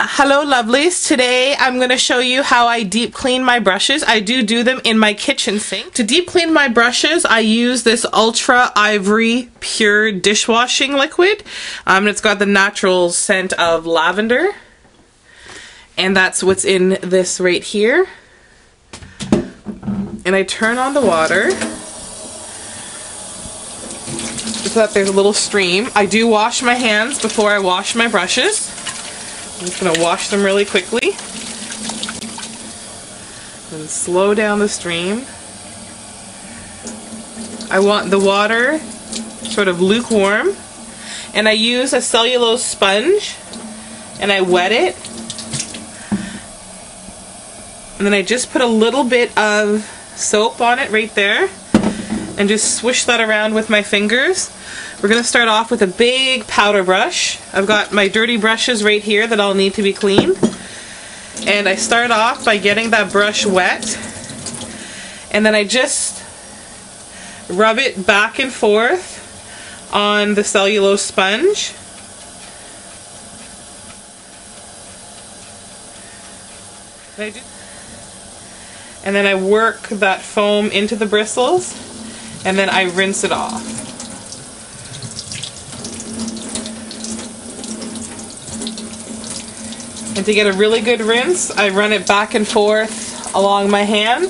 Hello lovelies, today I'm going to show you how I deep clean my brushes. I do them in my kitchen sink. To deep clean my brushes I use this Ultra Ivory Pure dishwashing liquid. It's got the natural scent of lavender, and that's what's in this right here. And I turn on the water so that there's a little stream. I do wash my hands before I wash my brushes. I'm just going to wash them really quickly and slow down the stream. I want the water sort of lukewarm, and I use a cellulose sponge and I wet it, and then I just put a little bit of soap on it right there and just swish that around with my fingers. We're going to start off with a big powder brush. I've got my dirty brushes right here that all need to be cleaned. And I start off by getting that brush wet, and then I just rub it back and forth on the cellulose sponge. And then I work that foam into the bristles, and then I rinse it off. And to get a really good rinse, I run it back and forth along my hand.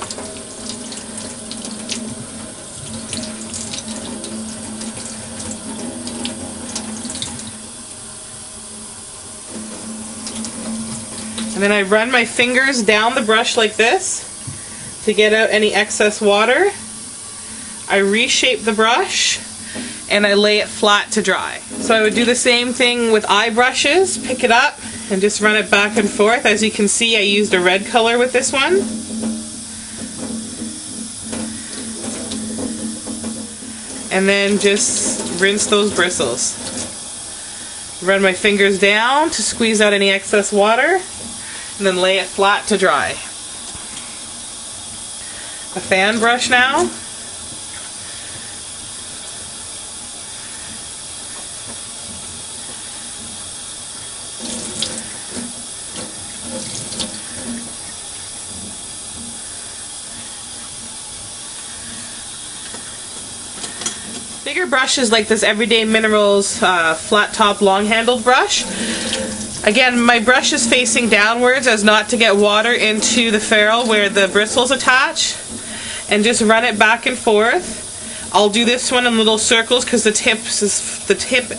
And then I run my fingers down the brush like this to get out any excess water. I reshape the brush and I lay it flat to dry. So I would do the same thing with eye brushes, pick it up and just run it back and forth. As you can see, I used a red color with this one. And then just rinse those bristles. Run my fingers down to squeeze out any excess water, and then lay it flat to dry. A fan brush now. Bigger brushes like this Everyday Minerals flat top long handled brush. Again, my brush is facing downwards as not to get water into the ferrule where the bristles attach, and just run it back and forth. I'll do this one in little circles because the tip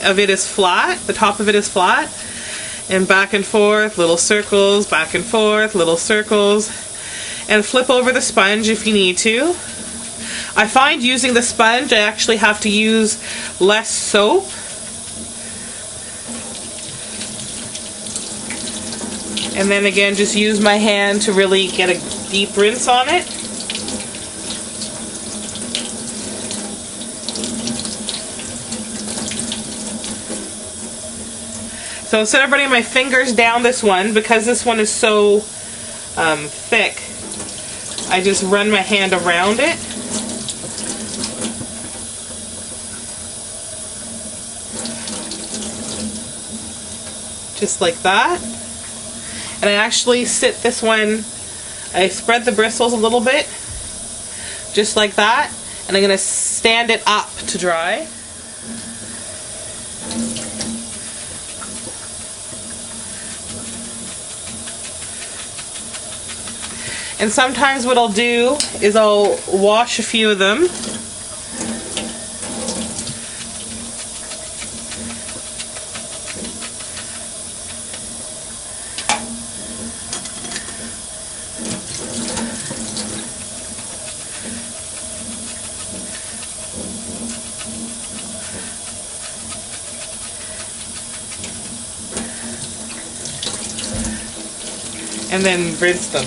of it is flat, the top of it is flat, and back and forth, little circles, back and forth, little circles, and flip over the sponge if you need to. I find using the sponge I actually have to use less soap. And then again, just use my hand to really get a deep rinse on it. So instead of running my fingers down this one, because this one is so thick, I just run my hand around it. Just like that. And I actually sit this one, I spread the bristles a little bit, just like that, and I'm going to stand it up to dry. And sometimes what I'll do is I'll wash a few of them. And then rinse them.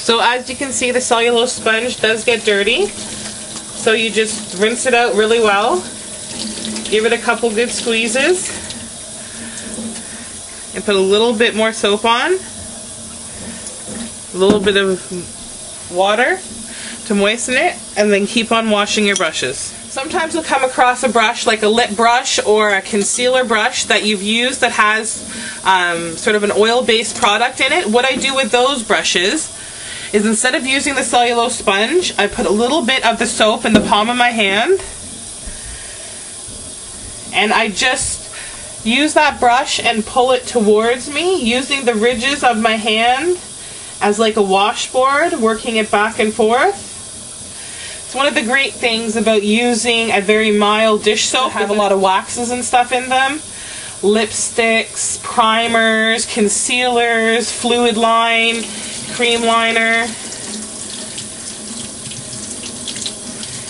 So as you can see, the cellulose sponge does get dirty. So you just rinse it out really well. Give it a couple good squeezes. And put a little bit more soap on. A little bit of water to moisten it. And then keep on washing your brushes. Sometimes you'll come across a brush like a lip brush or a concealer brush that you've used that has sort of an oil-based product in it. What I do with those brushes is instead of using the cellulose sponge, I put a little bit of the soap in the palm of my hand and I just use that brush and pull it towards me using the ridges of my hand as like a washboard, working it back and forth. It's one of the great things about using a very mild dish soap. Have a lot of waxes and stuff in them. Lipsticks, primers, concealers, fluid line, cream liner.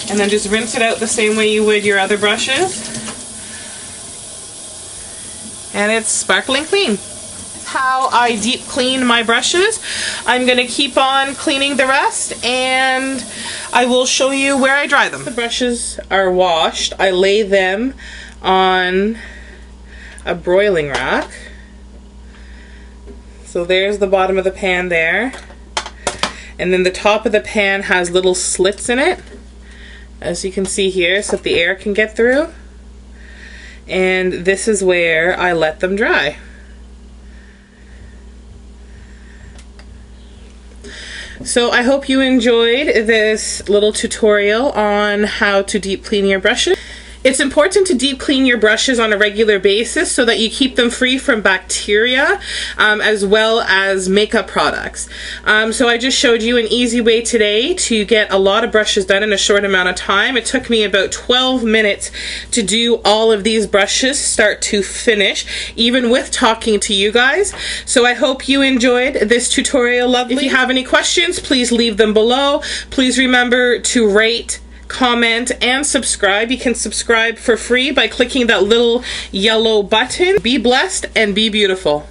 And then just rinse it out the same way you would your other brushes. And it's sparkling clean. How I deep clean my brushes. I'm going to keep on cleaning the rest and I will show you where I dry them. The brushes are washed. I lay them on a broiling rack. So there's the bottom of the pan there. And then the top of the pan has little slits in it, as you can see here, so that the air can get through. And this is where I let them dry. So I hope you enjoyed this little tutorial on how to deep clean your brushes. It's important to deep clean your brushes on a regular basis so that you keep them free from bacteria as well as makeup products. So I just showed you an easy way today to get a lot of brushes done in a short amount of time. It took me about 12 minutes to do all of these brushes start to finish, even with talking to you guys. So I hope you enjoyed this tutorial. Lovely. If you have any questions, please leave them below. Please remember to rate, comment, and subscribe. You can subscribe for free by clicking that little yellow button. Be blessed and be beautiful.